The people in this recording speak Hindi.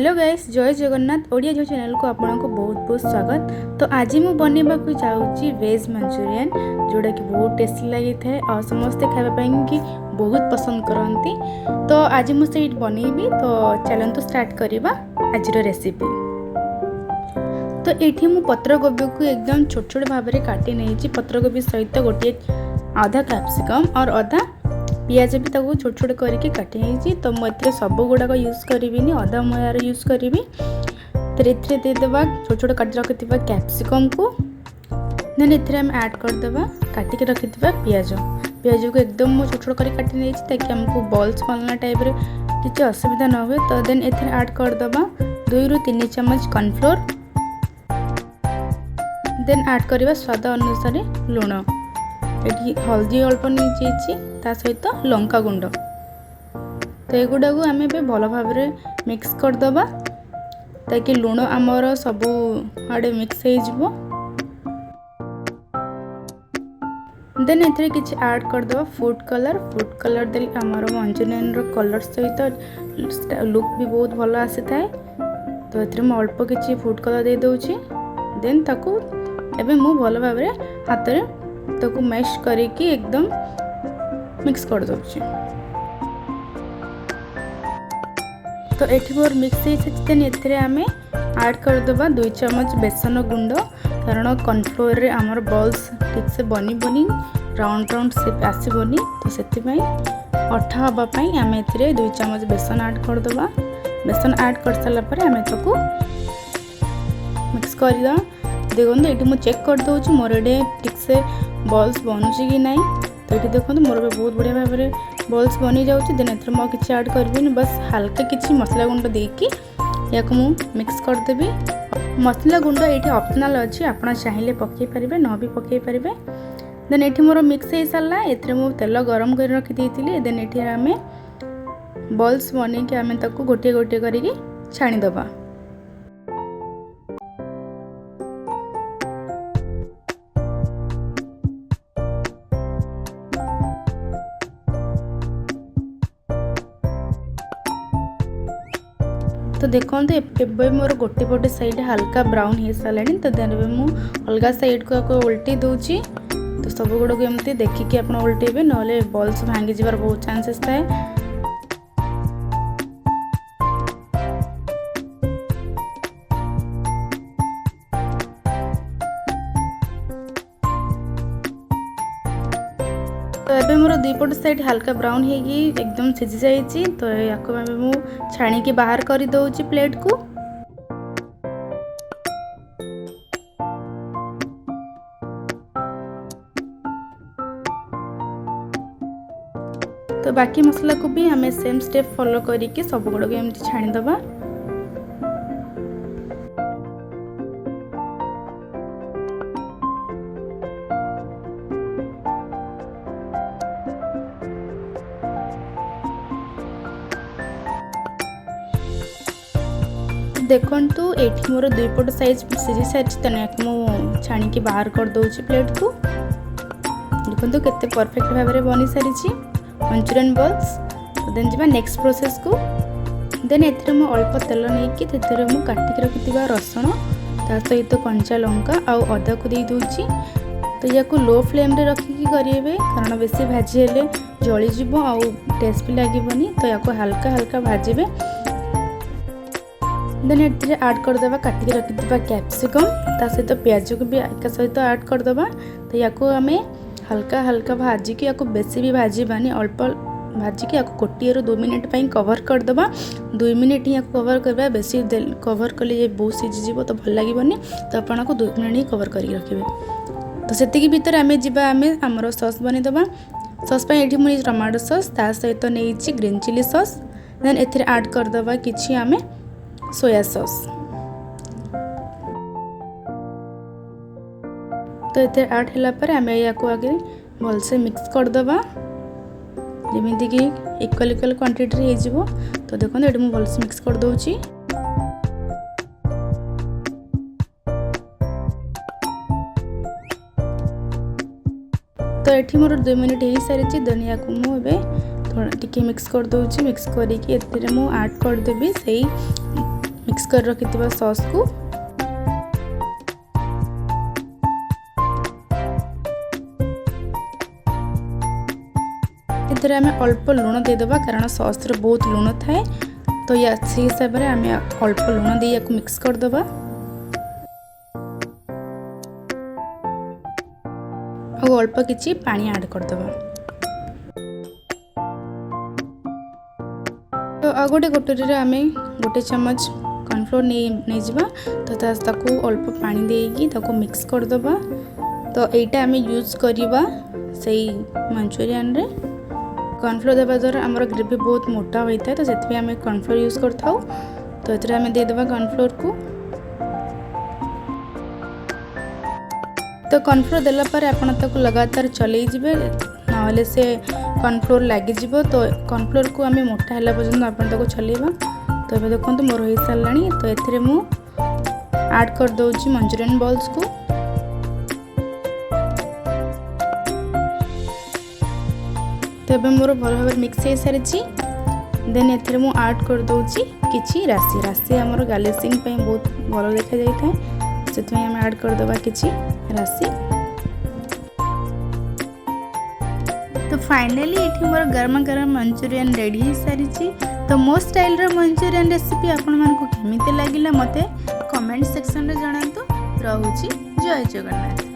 हेलो गाइस, जय जगन्नाथ ओडिया जो चैनल को आपको बहुत बहुत स्वागत। तो आज मुझे बनवा चाहूँगी वेज मंचूरियन, जोड़ा कि बहुत टेस्टी लगी था और समस्ते खावाई कि बहुत पसंद करती। तो आज मुझे बनैबी, तो चलतु स्टार्ट करवा आज रेसिपी। तो ये मुझे पत्रकोबी को एकदम छोट छोट भाव में काटी नहीं, पत्रकोबी सहित गोटे आधा कैप्सिकम और आधा पियाज भी ताको छोट छोट करके काटी नहीं। तो मुझे सब गुड़ाक यूज करी, अधा मयार यूज करी। तो ये देदेबा छोट छोट काटी रखि कैप्सिकम को, देन एम ऐड करदेबा काटिक रखि पियाज को एकदम छोट छोट कर काटी नहीं, ताकि हमको बॉल्स बनला टाइप रे किसी असुविधा न हुए। तो देन एथे ऐड करदेबा 2 ରୁ 3 चम्मच कॉर्नफ्लोर, देन ऐड करवा स्वाद अनुसार लुण, ये हल्दी अल्प नहीं ता सहित लंका गुंड। तो युड़ा को आम भल भाव मिक्स करदबा, ताकि लुण आमर सब आड़े मिक्स हो। देन एथे किसी ऐड करदबा फूड कलर देल आमर मंचूरियन रो कलर सहित लुक भी बहुत भल आसी थाए। तो ये अल्प किसी फूड कलर दे दूची, देन ताकू एबे मु भल भाव हाथ में ताकू मैश करके एकदम मिक्स कर दूची। तो एठी मोर मिक्स हो आम ऐड करदबा 2 चम्मच बेसन गुंड, कारण कॉर्नफ्लोर रे आमर बॉल्स ठीक से बनी राउंड राउंड शेप आसबनी। तो से अठा हाँपाई आम ए 2 चम्मच बेसन ऐड करदबा। बेसन ऐड कर सारा पर आम ताकू मिक्स करदा। देखो ये मुझे चेक कर दूँ मोर ये ठीक से बॉल्स बनूची कि ना। तो ये देखो मोर बहुत बढ़िया भाव में बॉल्स बनी जाऊँगी। देन एथर मैं किसी ऐड करी, बस हल्का किसी मसला गुंड देकी या मिक्स करदेवी। मसला गुंड ये ऑप्शनल अच्छी, आप चाहिए पकई पारे न भी पकई पारे। देन ये मोर मिक्स हो सारा, ये मुझे तेल गरम कर रखी। देन ये आम बॉल्स बन के आम गोटे गोटे करके छाणीदबा। तो देखो ए मोर गोटे पटे साइड हल्का ब्राउन हो सारे। तो देन मुझे अलग साइड को उल्टी दूची। तो सब गुड़ा को एमती देखिए आप उल्टेबे, ना बॉल्स भांगी जाबार बहुत चांसेस थाए। तो ये मोर 2 पट साइड हल्का ब्राउन होगी एकदम सिझी जाइए। तो या छाणी की बाहर कर दूची प्लेट को। तो बाकी मसला को भी हमें सेम स्टेप फॉलो करके सब गुड़ा को एमती छाणीदबा। देखु ये मोर 2 पट साइज सीझी सारी। तेना छाणी की बाहर कर दूची प्लेट को। देखो केते परफेक्ट भाव में बनी सारी मंचूरियन बॉल्स। तो देन जा नेक्स्ट प्रोसेस को। देन एथरे मु अल्प तेल नहीं कि मु काटिक रखि रसुण ता सहित कंचा लंका आउ अदा को दे दूची। तो या लो फ्लेम रे रखिकी करेंगे, कारण बेसी भाजी हेले जलीज आउ टेस्ट भी लगे। तो या हल्का हल्का भाजबे। देन ये ऐड करदेबा काटिक रखि कैप्सिकम ता सहित पियाज को भी एक सहित ऐड करदेबा। तो या आम हल्का हल्का भाजिकी या बेसी भी भाजबानी, अल्प भाजिकी या 1 ରୁ 2 मिनट कवर करदेबा। 2 मिनट ही कवर करवा, बेसी कवर कले ये बहुत सीझीज तो भल लगे। तो आपको 2 मिनट ही कवर कर रखिए। तो से भीतर आम जा आमर सॉस बनईदबा। सॉस ये मुझे टमाटो सॉस ता सहित नहीं ग्रीन चिली सॉस। देन एथे ऐड करदेबा किसी आम सोया सॉस। तो ये ऐड होगापर आम या आगे भलसे मिक्स करदेबा, जमीती कि इक्वल इक्वल क्वांटिटी हो। तो देखो ये मुझे भलसे मिक्स कर दूची। तो ये मोर 2 मिनट हो सारी। धनिया को मुझे थोड़ा टी मिक्स कर दूची। मिक्स करके ऐड करदेवी से मिक्स कर रखिथिबा सॉस को एथरे आमे अल्प लुण दे देबा कारण सॉस रे बहुत लुण थाए तो या से हिसाब रे आमे अल्प लुण दे याको मिक्स कर देबा और अल्प किछि पानी ऐड कर देबा। तो आगोटे कटोरी रे आमे गोटे चम्मच कॉर्नफ्लोर नहीं जीवा तो ताको अल्प पानी देकी ताको मिक्स कर देबा। तो एटा आमे यूज करिबा सेही मंचूरियन रे कॉर्नफ्लोर देवा द्वारा आमर ग्रेवी बहुत मोटा होता है तो से आम कॉर्नफ्लोर यूज करता तो ये आम देदेबा कॉर्नफ्लोर को। तो कॉर्नफ्लोर देला पर आपण ताको लगातार चलई जिबे नहले से कॉर्नफ्लोर लागी जिवो। तो कॉर्नफ्लोर को आम मोटा हला पर्यंत आपण ताको चलेबा। तो ये देखो मोर हो सारानी तो एथिरे मु ऐड कर दउची मंचूरियन बॉल्स को। तो ये मोर भल भाव मिक्स हो सारी देन एथिरे मु ऐड कर दउची किछि राशि राशि हमर गार्निशिंग पे बहुत भल देखा जाय था से हम ऐड कर देबा किछि राशि। तो फाइनली एठी मोर गरमा गरम मंचूरियन रेडी हो सारी। तो मो स्टाइल रो मंचूरियन रेसिपी आपण मन को केमिते लागिला मते कमेंट सेक्शन रे जणांतु। रहूची जय जगन्नाथ।